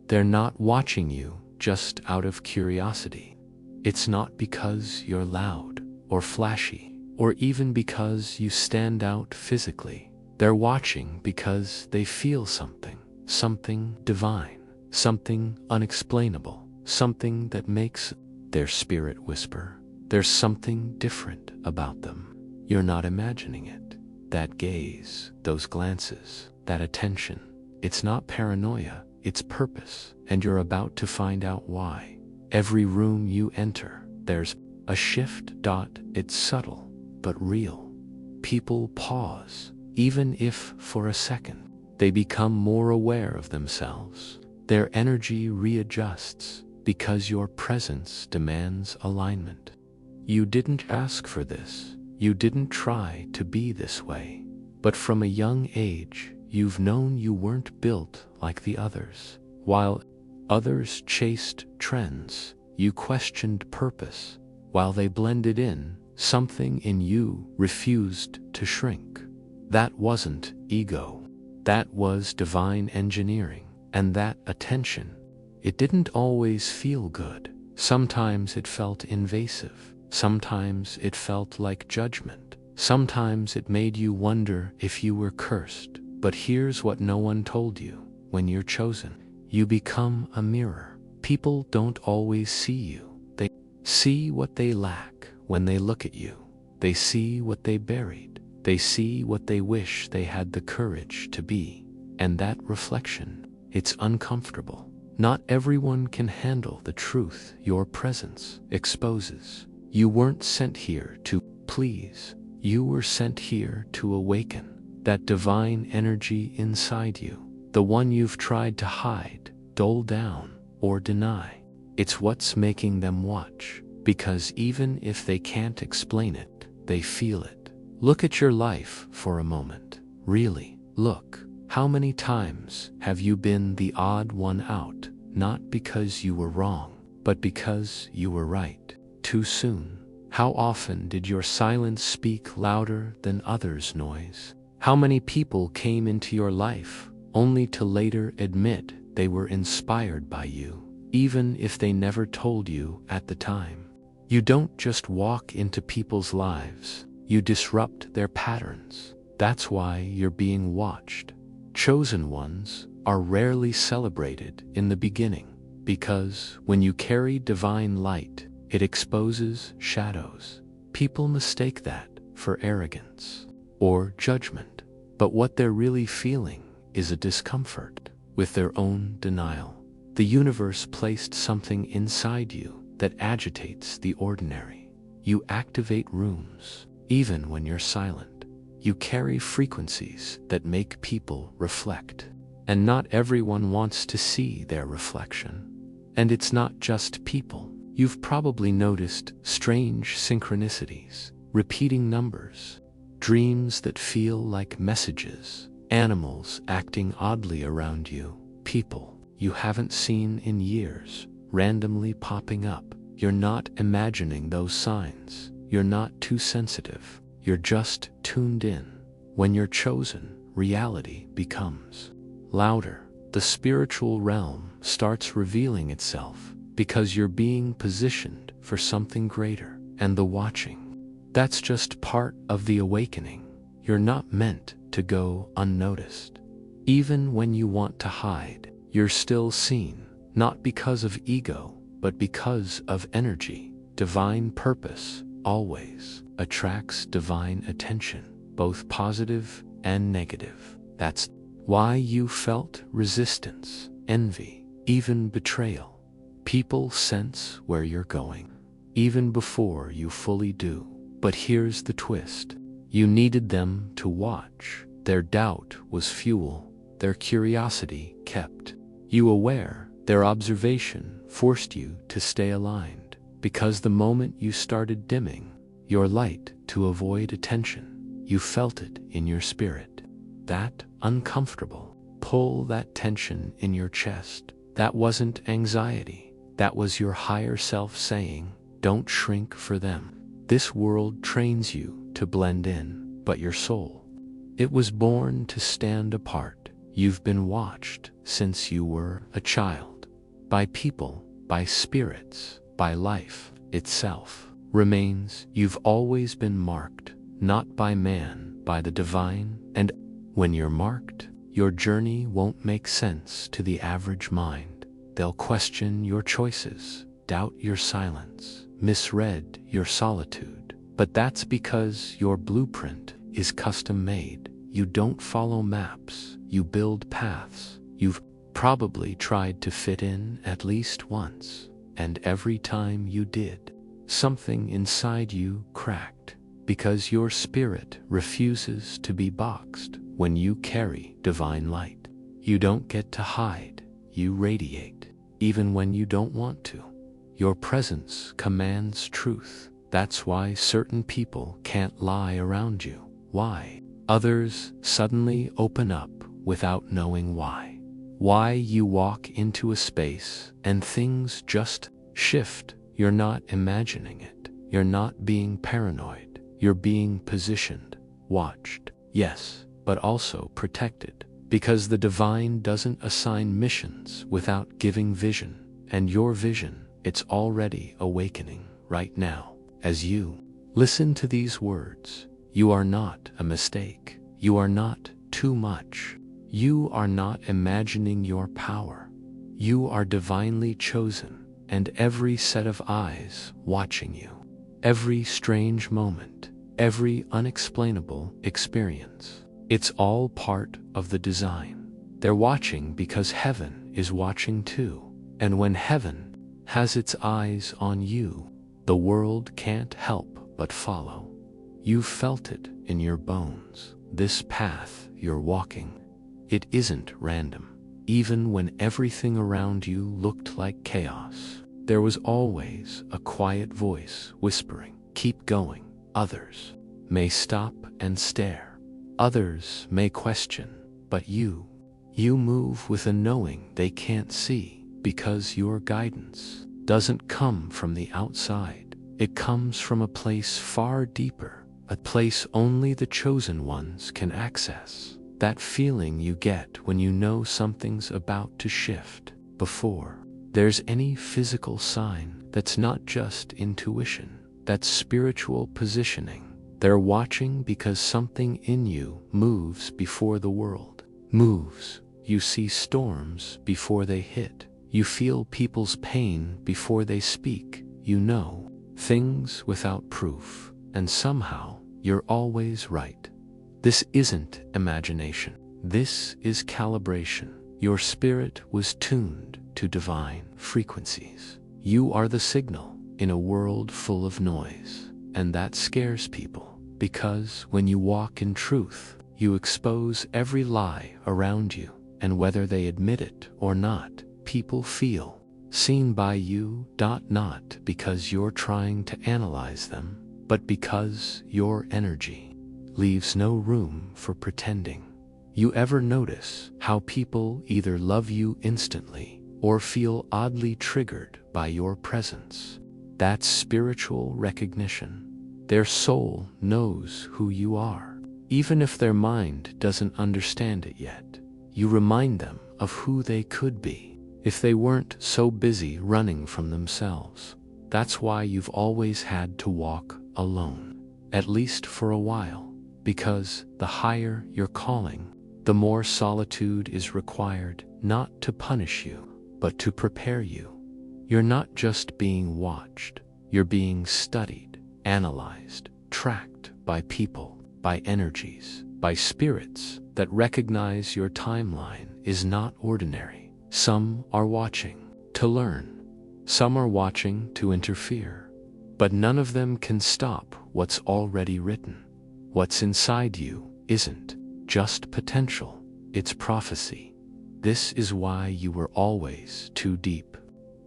They're not watching you just out of curiosity. It's not because you're loud or flashy, or even because you stand out physically. They're watching because they feel something, something divine, something unexplainable, something that makes their spirit whisper. There's something different about them. You're not imagining it. That gaze, those glances, that attention. It's not paranoia, it's purpose, and you're about to find out why. Every room you enter, there's a shift. It's subtle, but real. People pause, even if for a second. They become more aware of themselves. Their energy readjusts because your presence demands alignment. You didn't ask for this. You didn't try to be this way. But from a young age, you've known you weren't built like the others. While others chased trends, you questioned purpose. While they blended in, something in you refused to shrink. That wasn't ego. That was divine engineering. And that attention, it didn't always feel good. Sometimes it felt invasive. Sometimes it felt like judgment. Sometimes it made you wonder if you were cursed. But here's what no one told you. When you're chosen, you become a mirror. People don't always see you. They see what they lack when they look at you. They see what they buried. They see what they wish they had the courage to be. And that reflection, it's uncomfortable. Not everyone can handle the truth your presence exposes. You weren't sent here to please. You were sent here to awaken that divine energy inside you, the one you've tried to hide, dull down, or deny. It's what's making them watch, because even if they can't explain it, they feel it. Look at your life for a moment. Really, look. How many times have you been the odd one out, not because you were wrong, but because you were right? Too soon. How often did your silence speak louder than others' noise? How many people came into your life only to later admit they were inspired by you, even if they never told you at the time? You don't just walk into people's lives, you disrupt their patterns. That's why you're being watched. Chosen ones are rarely celebrated in the beginning, because when you carry divine light, it exposes shadows. People mistake that for arrogance or judgment, but what they're really feeling is a discomfort with their own denial. The universe placed something inside you that agitates the ordinary. You activate rooms, even when you're silent. You carry frequencies that make people reflect, and not everyone wants to see their reflection. And it's not just people. You've probably noticed strange synchronicities, repeating numbers, dreams that feel like messages, animals acting oddly around you, people you haven't seen in years, randomly popping up. You're not imagining those signs. You're not too sensitive. You're just tuned in. When you're chosen, reality becomes louder. The spiritual realm starts revealing itself because you're being positioned for something greater. And the watching, that's just part of the awakening. You're not meant to go unnoticed. Even when you want to hide, you're still seen, not because of ego, but because of energy. Divine purpose always attracts divine attention, both positive and negative. That's why you felt resistance, envy, even betrayal. People sense where you're going, even before you fully do. But here's the twist. You needed them to watch. Their doubt was fuel. Their curiosity kept you aware. Their observation forced you to stay aligned. Because the moment you started dimming your light to avoid attention, you felt it in your spirit. That uncomfortable pull, that tension in your chest, that wasn't anxiety. That was your higher self saying, don't shrink for them. This world trains you to blend in, but your soul, it was born to stand apart. You've been watched since you were a child. by people, by spirits, by life itself, remains. You've always been marked, not by man, by the divine, and when you're marked, your journey won't make sense to the average mind. They'll question your choices, doubt your silence, misread your solitude. But that's because your blueprint is custom made. You don't follow maps, you build paths. You've probably tried to fit in at least once, and every time you did, something inside you cracked, because your spirit refuses to be boxed. When you carry divine light, you don't get to hide, you radiate, even when you don't want to. Your presence commands truth. That's why certain people can't lie around you. Why? Others suddenly open up without knowing why. Why you walk into a space and things just shift. You're not imagining it. You're not being paranoid. You're being positioned, watched, yes, but also protected. Because the divine doesn't assign missions without giving vision. And your vision, it's already awakening right now. As you listen to these words, you are not a mistake. You are not too much. You are not imagining your power. You are divinely chosen, and every set of eyes watching you, every strange moment, every unexplainable experience, it's all part of the design. They're watching because heaven is watching too. And when heaven has its eyes on you, the world can't help but follow. You've felt it in your bones. This path you're walking, it isn't random. Even when everything around you looked like chaos, there was always a quiet voice whispering, "Keep going." Others may stop and stare. Others may question, but you move with a knowing they can't see, because your guidance doesn't come from the outside. It comes from a place far deeper, a place only the chosen ones can access. That feeling you get when you know something's about to shift before there's any physical sign. That's not just intuition, that's spiritual positioning. They're watching because something in you moves before the world moves. You see storms before they hit. You feel people's pain before they speak. You know things without proof, and somehow you're always right. This isn't imagination. This is calibration. Your spirit was tuned to divine frequencies. You are the signal in a world full of noise. And that scares people, because when you walk in truth, you expose every lie around you, and whether they admit it or not, people feel seen by you. Not because you're trying to analyze them, but because your energy leaves no room for pretending. You ever notice how people either love you instantly or feel oddly triggered by your presence? That's spiritual recognition. Their soul knows who you are. Even if their mind doesn't understand it yet, you remind them of who they could be if they weren't so busy running from themselves. That's why you've always had to walk alone, at least for a while, because the higher your calling, the more solitude is required, not to punish you, but to prepare you. You're not just being watched, you're being studied, analyzed, tracked by people, by energies, by spirits that recognize your timeline is not ordinary. Some are watching to learn. Some are watching to interfere. But none of them can stop what's already written. What's inside you isn't just potential, it's prophecy. This is why you were always too deep.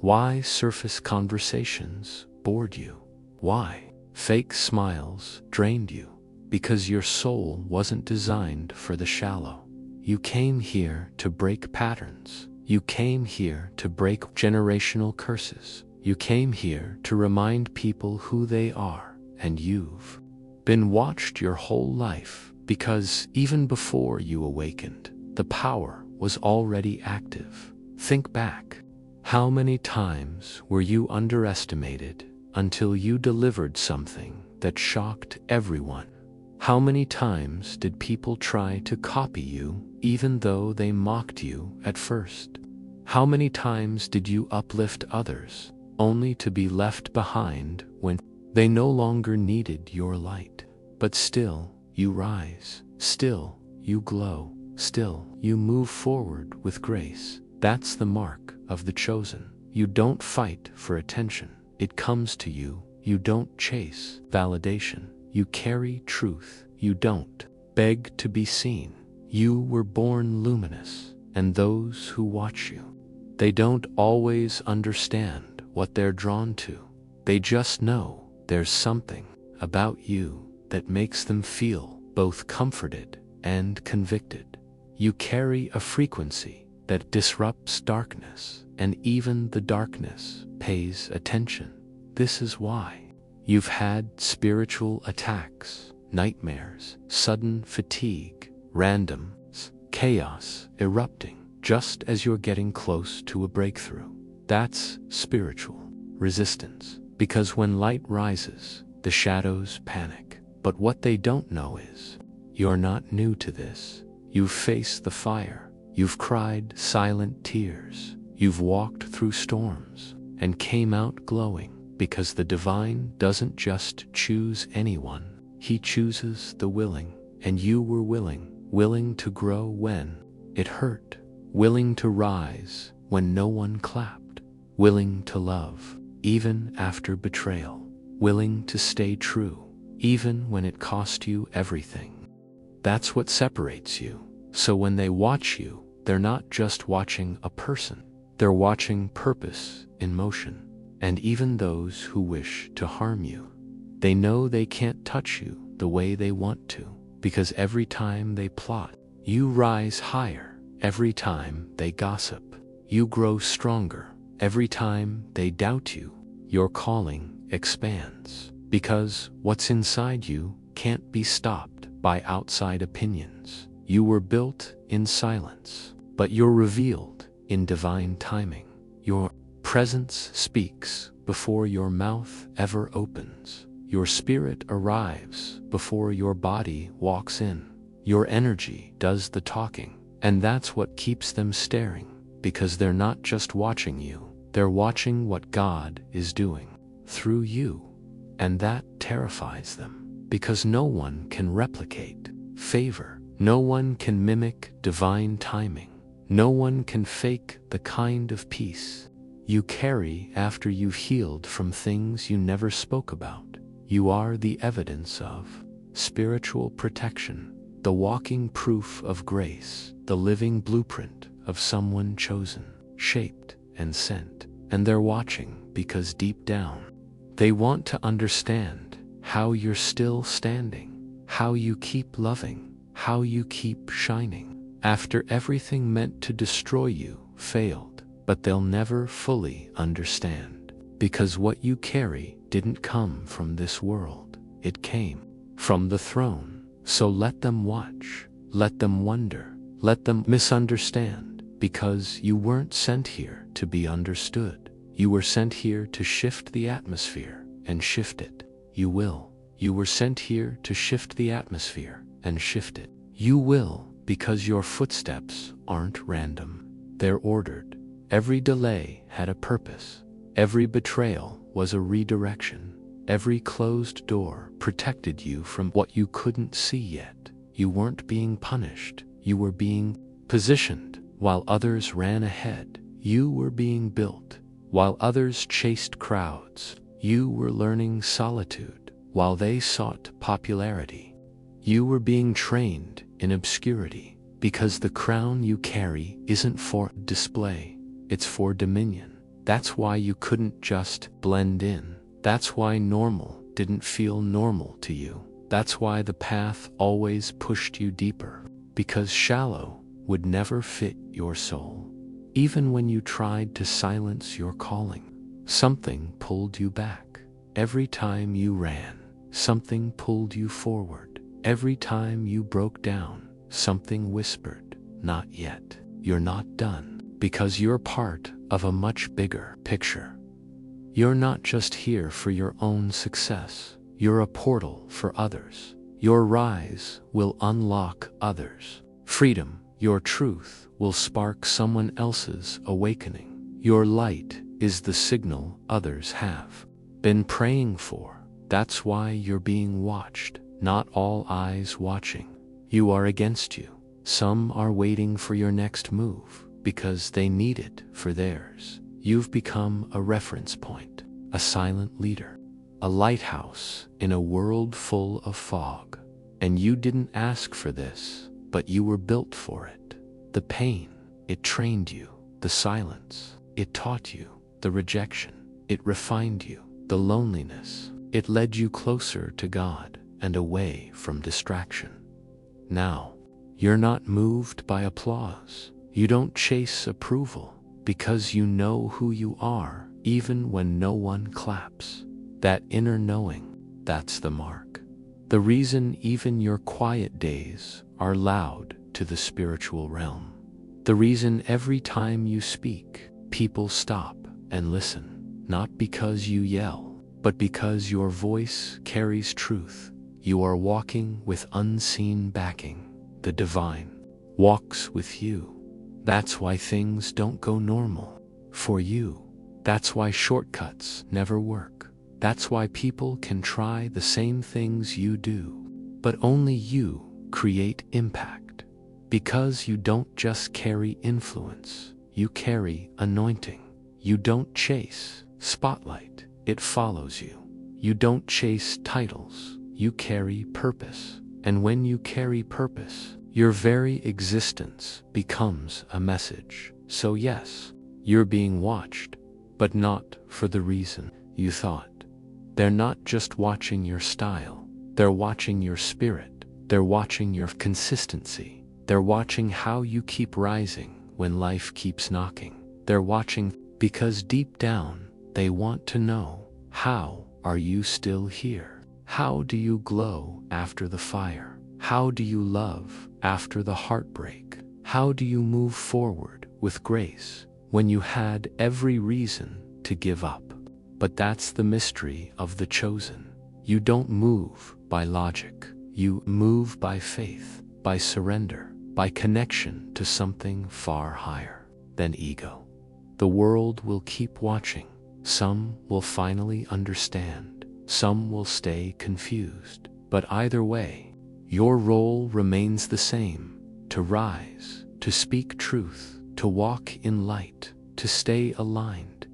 Why surface conversations bored you. Why fake smiles drained you. Because your soul wasn't designed for the shallow. You came here to break patterns. You came here to break generational curses. You came here to remind people who they are. And you've been watched your whole life, because even before you awakened, the power was already active. Think back. How many times were you underestimated until you delivered something that shocked everyone? How many times did people try to copy you even though they mocked you at first? How many times did you uplift others only to be left behind when they no longer needed your light? But still you rise, still you glow, still you move forward with grace. That's the mark of the chosen. You don't fight for attention. It comes to you. You don't chase validation. You carry truth. You don't beg to be seen. You were born luminous, and those who watch you, they don't always understand what they're drawn to. They just know there's something about you that makes them feel both comforted and convicted. You carry a frequency that disrupts darkness, and even the darkness pays attention. This is why you've had spiritual attacks, nightmares, sudden fatigue, random chaos erupting just as you're getting close to a breakthrough. That's spiritual resistance, because when light rises, the shadows panic. But what they don't know is, you're not new to this. You've faced the fire. You've cried silent tears. You've walked through storms and came out glowing, because the divine doesn't just choose anyone. He chooses the willing, and you were willing to grow when it hurt, willing to rise when no one clapped, willing to love even after betrayal, willing to stay true even when it cost you everything. That's what separates you. So when they watch you, they're not just watching a person, they're watching purpose in motion. And even those who wish to harm you, they know they can't touch you the way they want to, because every time they plot, you rise higher. Every time they gossip, you grow stronger. Every time they doubt you, your calling expands, because what's inside you can't be stopped by outside opinions. You were built in silence, but you're revealed in divine timing. Your presence speaks before your mouth ever opens. Your spirit arrives before your body walks in. Your energy does the talking, and that's what keeps them staring, because they're not just watching you, they're watching what God is doing through you. And that terrifies them, because no one can replicate favor. No one can mimic divine timing. No one can fake the kind of peace you carry after you've healed from things you never spoke about. You are the evidence of spiritual protection, the walking proof of grace, the living blueprint of someone chosen, shaped and sent. And they're watching because deep down, they want to understand how you're still standing, how you keep loving, how you keep shining after everything meant to destroy you failed. But they'll never fully understand, because what you carry didn't come from this world. It came from the throne. So let them watch, let them wonder, let them misunderstand, because you weren't sent here to be understood. You were sent here to shift the atmosphere, and shift it. You will. You were sent here to shift the atmosphere and shift it. You will, because your footsteps aren't random. They're ordered. Every delay had a purpose. Every betrayal was a redirection. Every closed door protected you from what you couldn't see yet. You weren't being punished. You were being positioned. While others ran ahead, you were being built. While others chased crowds, you were learning solitude. While they sought popularity, you were being trained in obscurity, because the crown you carry isn't for display, it's for dominion. That's why you couldn't just blend in. That's why normal didn't feel normal to you. That's why the path always pushed you deeper, because shallow would never fit your soul. Even when you tried to silence your calling, something pulled you back. Every time you ran, something pulled you forward. Every time you broke down, something whispered, "Not yet. You're not done." Because you're part of a much bigger picture. You're not just here for your own success, you're a portal for others. Your rise will unlock others' freedom. Your truth will spark someone else's awakening. Your light is the signal others have been praying for. That's why you're being watched. Not all eyes watching you are against you. Some are waiting for your next move because they need it for theirs. You've become a reference point, a silent leader, a lighthouse in a world full of fog. And you didn't ask for this, but you were built for it. The pain, it trained you. The silence, it taught you. The rejection, it refined you. The loneliness, it led you closer to God and away from distraction. Now, you're not moved by applause. You don't chase approval because you know who you are even when no one claps. That inner knowing, that's the mark. The reason even your quiet days are loud to the spiritual realm. The reason every time you speak, people stop and listen, not because you yell, but because your voice carries truth. You are walking with unseen backing. The divine walks with you. That's why things don't go normal for you. That's why shortcuts never work. That's why people can try the same things you do, but only you create impact. Because you don't just carry influence, you carry anointing. You don't chase spotlight, it follows you. You don't chase titles, you carry purpose. And when you carry purpose, your very existence becomes a message. So yes, you're being watched, but not for the reason you thought. They're not just watching your style, they're watching your spirit. They're watching your consistency. They're watching how you keep rising when life keeps knocking. They're watching because deep down, they want to know, how are you still here? How do you glow after the fire? How do you love after the heartbreak? How do you move forward with grace when you had every reason to give up? But that's the mystery of the chosen. You don't move by logic. You move by faith, by surrender, by connection to something far higher than ego. The world will keep watching. Some will finally understand. Some will stay confused. But either way, your role remains the same: to rise, to speak truth, to walk in light, to stay aligned,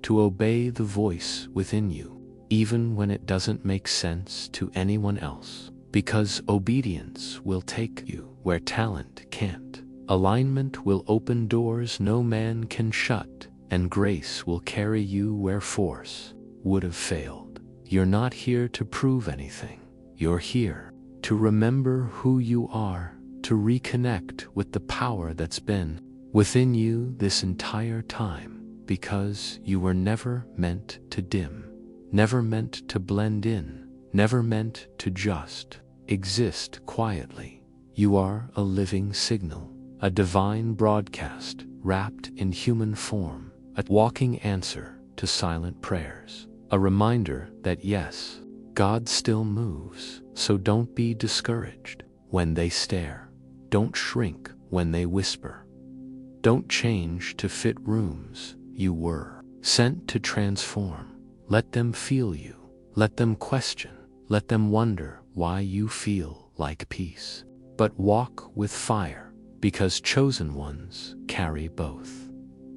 to obey the voice within you, even when it doesn't make sense to anyone else. Because obedience will take you where talent can't. Alignment will open doors no man can shut, and grace will carry you where force would have failed. You're not here to prove anything. You're here to remember who you are, to reconnect with the power that's been within you this entire time, because you were never meant to dim, never meant to blend in, never meant to just exist quietly. You are a living signal, a divine broadcast wrapped in human form, a walking answer to silent prayers, a reminder that yes, God still moves. So don't be discouraged when they stare. Don't shrink when they whisper. Don't change to fit rooms you were sent to transform. Let them feel you. Let them question. Let them wonder why you feel like peace. But walk with fire, because chosen ones carry both.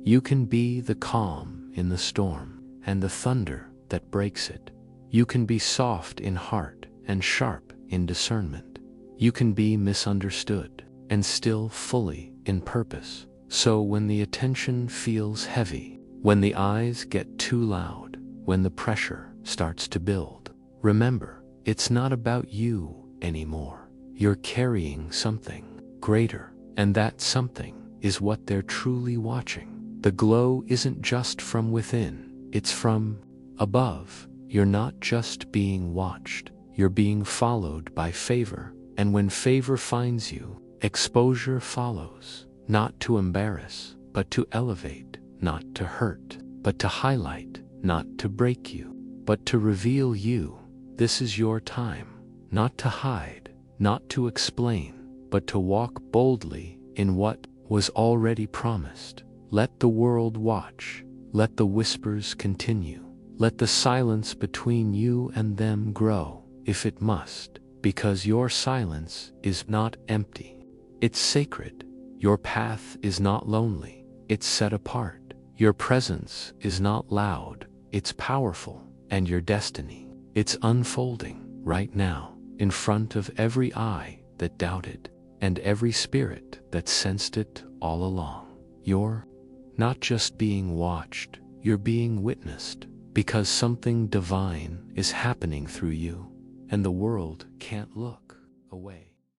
You can be the calm in the storm and the thunder that breaks it. You can be soft in heart and sharp in discernment. You can be misunderstood and still fully in purpose. So when the attention feels heavy, when the eyes get too loud, when the pressure starts to build, remember, it's not about you anymore. You're carrying something greater, and that something is what they're truly watching. The glow isn't just from within, it's from above. You're not just being watched, you're being followed by favor. And when favor finds you, exposure follows, not to embarrass, but to elevate, not to hurt, but to highlight, not to break you, but to reveal you. This is your time, not to hide, not to explain, but to walk boldly in what was already promised. Let the world watch. Let the whispers continue. Let the silence between you and them grow, if it must, because your silence is not empty. It's sacred. Your path is not lonely. It's set apart. Your presence is not loud. It's powerful. And your destiny, it's unfolding right now, in front of every eye that doubted, and every spirit that sensed it all along. You're not just being watched, you're being witnessed, because something divine is happening through you, and the world can't look away.